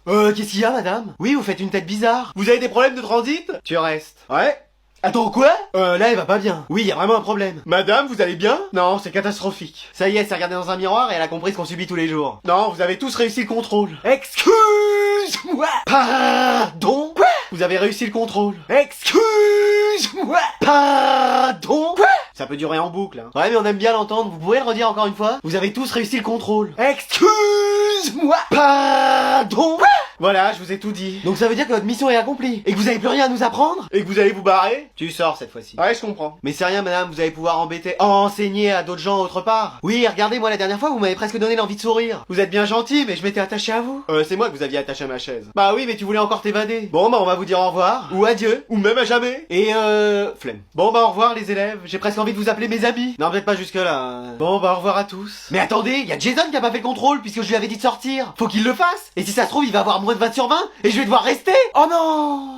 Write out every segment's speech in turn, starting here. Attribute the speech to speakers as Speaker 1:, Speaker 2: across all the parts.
Speaker 1: Qu'est-ce qu'il y a, madame? Oui, vous faites une tête bizarre. Vous avez des problèmes de transit? Tu restes. Ouais. Attends, quoi? Là, elle va pas bien. Oui, y a vraiment un problème. Madame, vous allez bien? Non, c'est catastrophique. Ça y est, elle s'est regardée dans un miroir et elle a compris ce qu'on subit tous les jours. Non, vous avez tous réussi le contrôle. Excuse-moi. Pardon? Quoi? Vous avez réussi le contrôle. Excuse-moi. Pardon? Quoi? Ça peut durer en boucle, hein. Ouais, mais on aime bien l'entendre. Vous pouvez le redire encore une fois? Vous avez tous réussi le contrôle. Excuse-moi. Pardon? Quoi? Voilà, je vous ai tout dit. Donc ça veut dire que votre mission est accomplie. Et que vous avez plus rien à nous apprendre? Et que vous allez vous barrer? Tu sors cette fois-ci. Ouais, je comprends. Mais c'est rien, madame, vous allez pouvoir enseigner à d'autres gens autre part. Oui, regardez, moi la dernière fois, vous m'avez presque donné l'envie de sourire. Vous êtes bien gentil, mais je m'étais attaché à vous. C'est moi que vous aviez attaché à ma chaise. Bah oui, mais tu voulais encore t'évader. Bon, bah on va vous dire au revoir. Ou adieu. Ou même à jamais. Et flemme. Bon, bah au revoir les élèves. J'ai presque envie de vous appeler mes amis. Non, peut-être pas jusque là. Bon, bah au revoir à tous. Mais attendez, y a Jason qui a pas fait le contrôle puisque je lui avais dit de sortir. Faut qu'il le fasse. Et si ça se trouve, il va avoir moins de 20 sur 20 et je vais devoir rester. Oh non!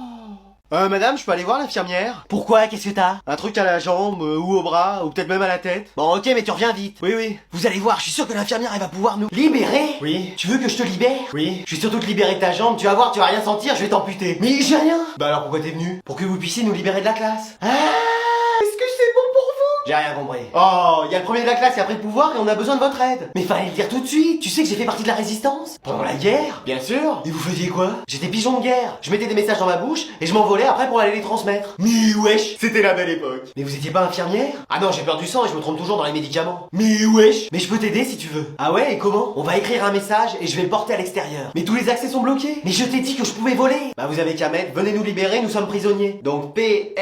Speaker 1: Madame, je peux aller voir l'infirmière? Pourquoi? Qu'est-ce que t'as? Un truc à la jambe, ou au bras, ou peut-être même à la tête. Bon, ok, mais tu reviens vite. Oui, oui. Vous allez voir, je suis sûr que l'infirmière, elle va pouvoir nous... Libérer? Oui. Tu veux que je te libère? Oui. Je vais surtout te libérer de ta jambe, tu vas voir, tu vas rien sentir, je vais t'amputer. Mais j'ai rien. Bah alors pourquoi t'es venu? Pour que vous puissiez nous libérer de la classe. Ah! Est-ce que c'est bon pour vous? J'ai rien compris. Oh, il y a le premier de la classe qui a pris le pouvoir et on a besoin de votre aide. Mais fallait le dire tout de suite. Tu sais que j'ai fait partie de la résistance pendant la guerre? Bien sûr. Et vous faisiez quoi? J'étais pigeon de guerre. Je mettais des messages dans ma bouche et je m'envolais après pour aller les transmettre. Mais wesh, c'était la belle époque. Mais vous étiez pas infirmière? Ah non, j'ai peur du sang et je me trompe toujours dans les médicaments. Mais wesh. Mais je peux t'aider si tu veux. Ah ouais, et comment? On va écrire un message et je vais le porter à l'extérieur. Mais tous les accès sont bloqués. Mais je t'ai dit que je pouvais voler. Bah vous avez qu'à mettre, venez nous libérer, nous sommes prisonniers. Donc P-R-Y-Z-O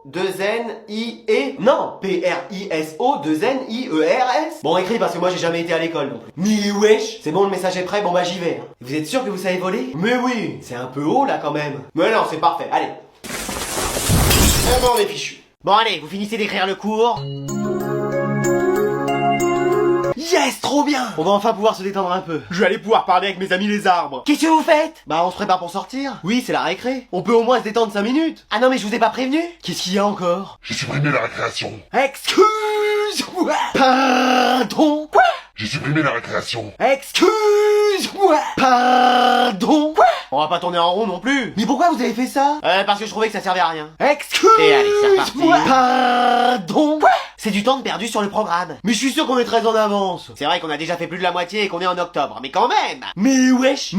Speaker 1: 2-N-I-E. Non, P-R-I-S-O 2-N-I-E-R-S. Bon, écrit parce que moi j'ai jamais été à l'école non plus. Mais wesh. C'est bon, le message est prêt, bon bah j'y vais. Vous êtes sûr que vous savez voler? Mais oui. C'est un peu haut là quand même. Mais non, c'est parfait, allez. On va en est fichu. Bon allez, vous finissez d'écrire le cours. Yes, trop bien! On va enfin pouvoir se détendre un peu. Je vais aller pouvoir parler avec mes amis les arbres. Qu'est-ce que vous faites? Bah on se prépare pour sortir. Oui, c'est la récré. On peut au moins se détendre 5 minutes. Ah non mais je vous ai pas prévenu. Qu'est-ce qu'il y a encore?
Speaker 2: J'ai supprimé la récréation.
Speaker 1: Excuse-moi. Pardon. Quoi?
Speaker 2: J'ai supprimé la récréation.
Speaker 1: Excuse-moi. Pardon. Quoi? On va pas tourner en rond non plus. Mais pourquoi vous avez fait ça? Parce que je trouvais que ça servait à rien. Excuse-moi. Pardon. Quoi? C'est du temps de perdu sur le programme. Mais je suis sûr qu'on est très en avance. C'est vrai qu'on a déjà fait plus de la moitié et qu'on est en octobre, mais quand même. Mais wesh.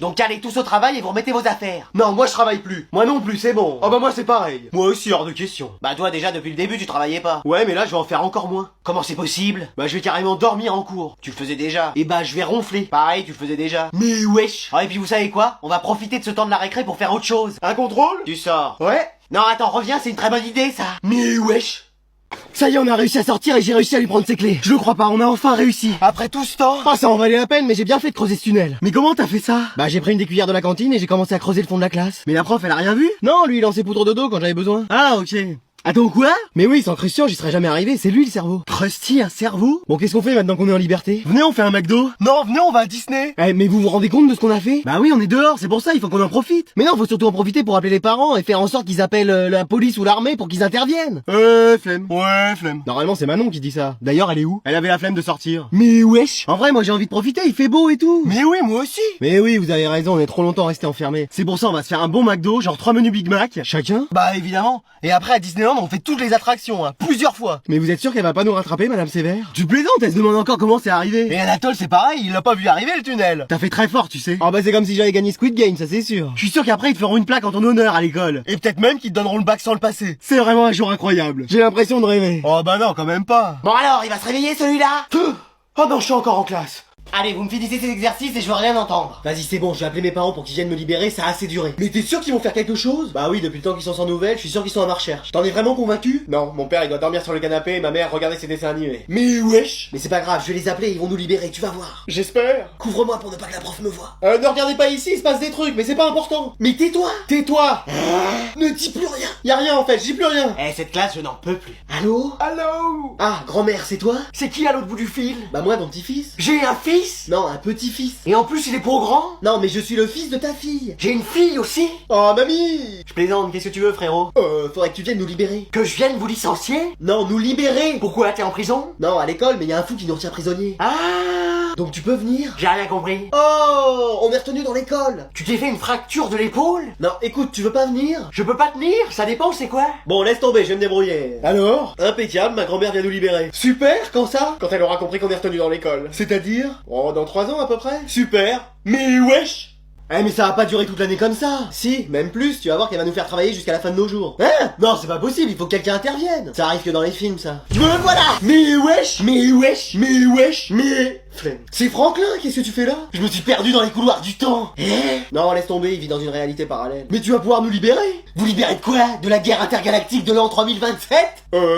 Speaker 1: Donc allez tous au travail et vous remettez vos affaires. Non, moi je travaille plus. Moi non plus, c'est bon. Oh bah moi c'est pareil. Moi aussi, hors de question. Bah toi déjà depuis le début tu travaillais pas. Ouais, mais là je vais en faire encore moins. Comment c'est possible? Bah je vais carrément dormir en cours. Tu le faisais déjà. Et bah je vais ronfler. Pareil, tu le faisais déjà. Mais wesh. Ah et puis vous savez quoi? On va profiter de ce temps de la récré pour faire autre chose. Un contrôle? Tu sors. Ouais. Non attends, reviens, c'est une très bonne idée ça. Mais wesh. Ça y est, on a réussi à sortir et j'ai réussi à lui prendre ses clés. Je le crois pas, on a enfin réussi. Après tout ce temps? Ah, ça en valait la peine, mais j'ai bien fait de creuser ce tunnel. Mais comment t'as fait ça? Bah, j'ai pris une des cuillères de la cantine et j'ai commencé à creuser le fond de la classe. Mais la prof, elle a rien vu? Non, lui, il lançait poudre de dos quand j'avais besoin. Ah, ok. Attends, quoi? Mais oui, sans Christian, j'y serais jamais arrivé, c'est lui le cerveau. Krusty, un cerveau? Bon, qu'est-ce qu'on fait maintenant qu'on est en liberté? Venez, on fait un McDo? Non, venez, on va à Disney. Eh, mais vous vous rendez compte de ce qu'on a fait? Bah oui, on est dehors, c'est pour ça, il faut qu'on en profite. Mais non, faut surtout en profiter pour appeler les parents et faire en sorte qu'ils appellent la police ou l'armée pour qu'ils interviennent. Flemme. Ouais, flemme. Normalement, c'est Manon qui dit ça. D'ailleurs, elle est où? Elle avait la flemme de sortir. Mais wesh. En vrai, moi j'ai envie de profiter, il fait beau et tout. Mais oui, moi aussi. Mais oui, vous avez raison, on est trop longtemps restés enfermés. C'est pour ça, on va se faire un bon McDo, genre 3 menus Big Mac, chacun. Bah évidemment. Et après, à Disneyland, on fait toutes les attractions. Plusieurs fois. Mais vous êtes sûr qu'elle va pas nous rattraper, Madame Sévère? Tu plaisantes, elle se demande encore comment c'est arrivé. Et Anatole, c'est pareil, il l'a pas vu arriver le tunnel. T'as fait très fort, tu sais. Ah bah c'est comme si j'avais gagné Squid Game, ça c'est sûr. Je suis sûr qu'après ils te feront une plaque en ton honneur à l'école. Et peut-être même qu'ils te donneront le bac sans le passer. C'est vraiment un jour incroyable. J'ai l'impression de rêver. Oh bah non, quand même pas. Bon alors, il va se réveiller celui-là? Oh non, je suis encore en classe. Allez, vous me finissez ces exercices et je veux rien entendre. Vas-y, c'est bon, je vais appeler mes parents pour qu'ils viennent me libérer, ça a assez duré. Mais t'es sûr qu'ils vont faire quelque chose? Bah oui, depuis le temps qu'ils sont sans nouvelles, je suis sûr qu'ils sont à ma recherche. T'en es vraiment convaincu? Non, mon père il doit dormir sur le canapé et ma mère regarder ses dessins animés. Mais wesh. Mais c'est pas grave, je vais les appeler, ils vont nous libérer, tu vas voir. J'espère. Couvre-moi pour ne pas que la prof me voie. Ne regardez pas ici, il se passe des trucs, mais c'est pas important. Mais tais-toi. Tais-toi. Ne dis plus rien. Y a rien en fait, je dis plus rien. Eh, cette classe, je n'en peux plus. Allô? Allô? Ah, grand-mère, c'est toi? C'est qui à l'autre bout du fil? Bah moi, ton petit-fils. J'ai un fils? fils?
Speaker 3: Non, un petit-fils.
Speaker 1: Et en plus, il est trop grand?
Speaker 3: Non, mais je suis le fils de ta fille.
Speaker 1: J'ai une fille aussi?
Speaker 3: Oh, mamie.
Speaker 1: Je plaisante, qu'est-ce que tu veux, frérot?
Speaker 3: Faudrait que tu viennes nous libérer.
Speaker 1: Que je vienne vous licencier?
Speaker 3: Non, nous libérer.
Speaker 1: Pourquoi, t'es en prison?
Speaker 3: Non, à l'école, mais il y a un fou qui nous retient prisonniers.
Speaker 1: Ah!
Speaker 3: Donc tu peux venir.
Speaker 1: J'ai rien compris.
Speaker 3: Oh, on est retenu dans l'école.
Speaker 1: Tu t'es fait une fracture de l'épaule?
Speaker 3: Non, écoute, tu veux pas venir?
Speaker 1: Je peux pas tenir, ça dépend, c'est quoi?
Speaker 3: Bon, laisse tomber, je vais me débrouiller. Alors? Impeccable, ma grand-mère vient nous libérer. Super, quand ça? Quand elle aura compris qu'on est retenu dans l'école. C'est-à-dire? Oh, dans 3 ans à peu près. Super. Mais wesh! Eh mais ça va pas durer toute l'année comme ça. Si, même plus, tu vas voir qu'elle va nous faire travailler jusqu'à la fin de nos jours. Hein? Non, c'est pas possible, il faut que quelqu'un intervienne. Ça arrive que dans les films, ça. Me voilà. Mais wesh. Flemme. C'est Franklin, qu'est-ce que tu fais là? Je me suis perdu dans les couloirs du temps. Non, laisse tomber, il vit dans une réalité parallèle. Mais tu vas pouvoir nous libérer. Vous libérer de quoi? De la guerre intergalactique de l'an 3027?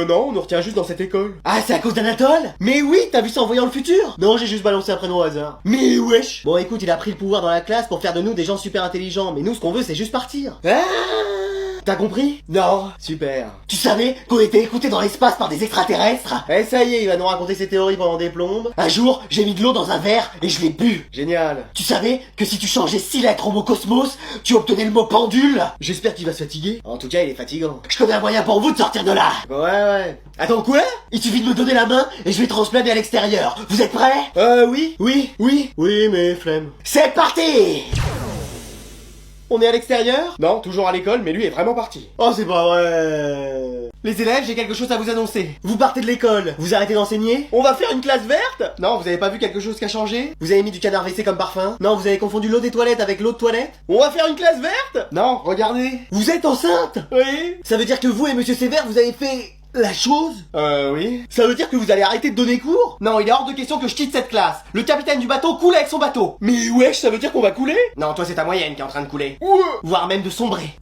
Speaker 3: Non, on nous retient juste dans cette école. Ah, c'est à cause d'Anatole? Mais oui, t'as vu ça en voyant le futur? Non, j'ai juste balancé un prénom au hasard. Mais wesh. Bon, écoute, il a pris le pouvoir dans la classe pour faire de nous des gens super intelligents, mais nous, ce qu'on veut, c'est juste partir. Ah! T'as compris? Non. Super. Tu savais qu'on était écoutés dans l'espace par des extraterrestres? Eh, ça y est, il va nous raconter ses théories pendant des plombes. Un jour, j'ai mis de l'eau dans un verre et je l'ai bu. Génial. Tu savais que si tu changeais 6 lettres au mot cosmos, tu obtenais le mot pendule? J'espère qu'il va se fatiguer. En tout cas, il est fatigant. Je connais un moyen pour vous de sortir de là. Ouais. Attends, quoi? Il suffit de me donner la main et je vais transplaner à l'extérieur. Vous êtes prêts? Oui, mais flemme. C'est parti! On est à l'extérieur? Non, toujours à l'école, mais lui est vraiment parti. Oh, c'est pas vrai. Les élèves, j'ai quelque chose à vous annoncer. Vous partez de l'école, vous arrêtez d'enseigner? On va faire une classe verte? Non, vous avez pas vu quelque chose qui a changé? Vous avez mis du canard WC comme parfum? Non, vous avez confondu l'eau des toilettes avec l'eau de toilette? On va faire une classe verte? Non, regardez. Vous êtes enceinte? Oui. Ça veut dire que vous et Monsieur Sévère, vous avez fait... la chose? Oui. Ça veut dire que vous allez arrêter de donner cours? Non, il est hors de question que je quitte cette classe. Le capitaine du bateau coule avec son bateau. Mais wesh, ça veut dire qu'on va couler? Non, toi c'est ta moyenne qui est en train de couler. Voire même de sombrer.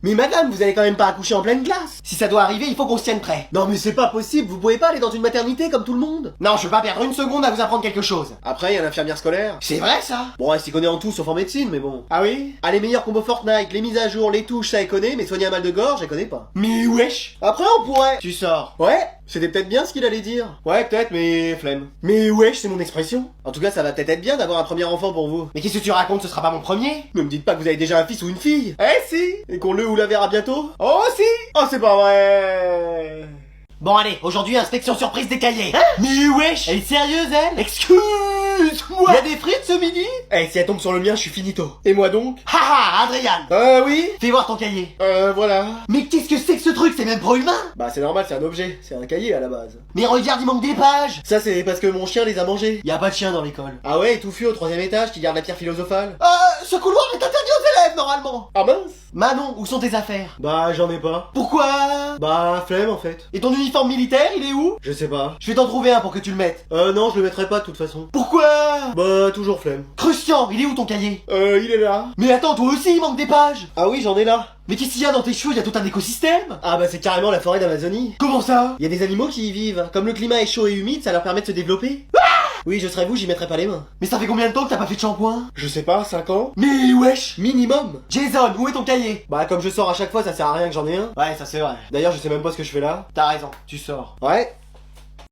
Speaker 3: Mais madame, vous allez quand même pas accoucher en pleine classe. Si ça doit arriver, il faut qu'on se tienne prêt. Non mais c'est pas possible, vous pouvez pas aller dans une maternité comme tout le monde. Non, je veux pas perdre une seconde à vous apprendre quelque chose. Après, il y a l'infirmière scolaire. C'est vrai ça? Bon, elle s'y connaît en tout sauf en médecine, mais bon. Ah oui? Ah, les meilleurs combos Fortnite, les mises à jour, les touches, ça elle connaît, mais soigner un mal de gorge, elle connaît pas. Mais wesh. Après on pourrait... Tu sors. Ouais? C'était peut-être bien ce qu'il allait dire. Ouais, peut-être, mais flemme. Mais wesh, c'est mon expression. En tout cas, ça va peut-être être bien d'avoir un premier enfant pour vous. Mais qu'est-ce que tu racontes, ce sera pas mon premier? Ne me dites pas que vous avez déjà un fils ou une fille. Eh si. Et qu'on le ou la verra bientôt. Oh si. Oh, c'est pas vrai. Bon allez, aujourd'hui inspection surprise des cahiers. Hein? Mais wesh. Elle est sérieuse, elle? Excuse-moi. Y'a des frites ce midi? Eh, si elle tombe sur le mien, je suis finito. Et moi donc? Haha, Adrien. Oui? Fais voir ton cahier. Voilà. Mais qu'est-ce que c'est que ce truc? C'est même pas humain. Bah c'est normal, c'est un objet. C'est un cahier à la base. Mais regarde, il manque des pages. Ça c'est parce que mon chien les a mangés. Y a pas de chien dans l'école. Ah ouais, touffu au 3e étage qui garde la pierre philosophale. Ce couloir est interdit aux élèves normalement. Ah mince. Manon, où sont tes affaires? Bah j'en ai pas. Pourquoi? Bah flemme en fait. Et ton uniforme militaire, il est où? Je sais pas. Je vais t'en trouver un pour que tu le mettes. Non, je le mettrai pas de toute façon. Pourquoi? Bah toujours flemme. Christian, il est où ton cahier? Il est là. Mais attends, toi aussi il manque des pages. Ah oui, j'en ai là. Mais qu'est-ce qu'il y a dans tes cheveux? Il y a tout un écosystème. Ah bah c'est carrément la forêt d'Amazonie. Comment ça? Il y a des animaux qui y vivent. Comme le climat est chaud et humide, ça leur permet de se développer. Oui, je serais vous, j'y mettrais pas les mains. Mais ça fait combien de temps que t'as pas fait de shampoing? Je sais pas, 5 ans. Mais wesh, minimum. Jason, où est ton cahier? Bah comme je sors à chaque fois, ça sert à rien que j'en ai un. Ouais, ça c'est vrai. D'ailleurs, je sais même pas ce que je fais là. T'as raison, tu sors. Ouais.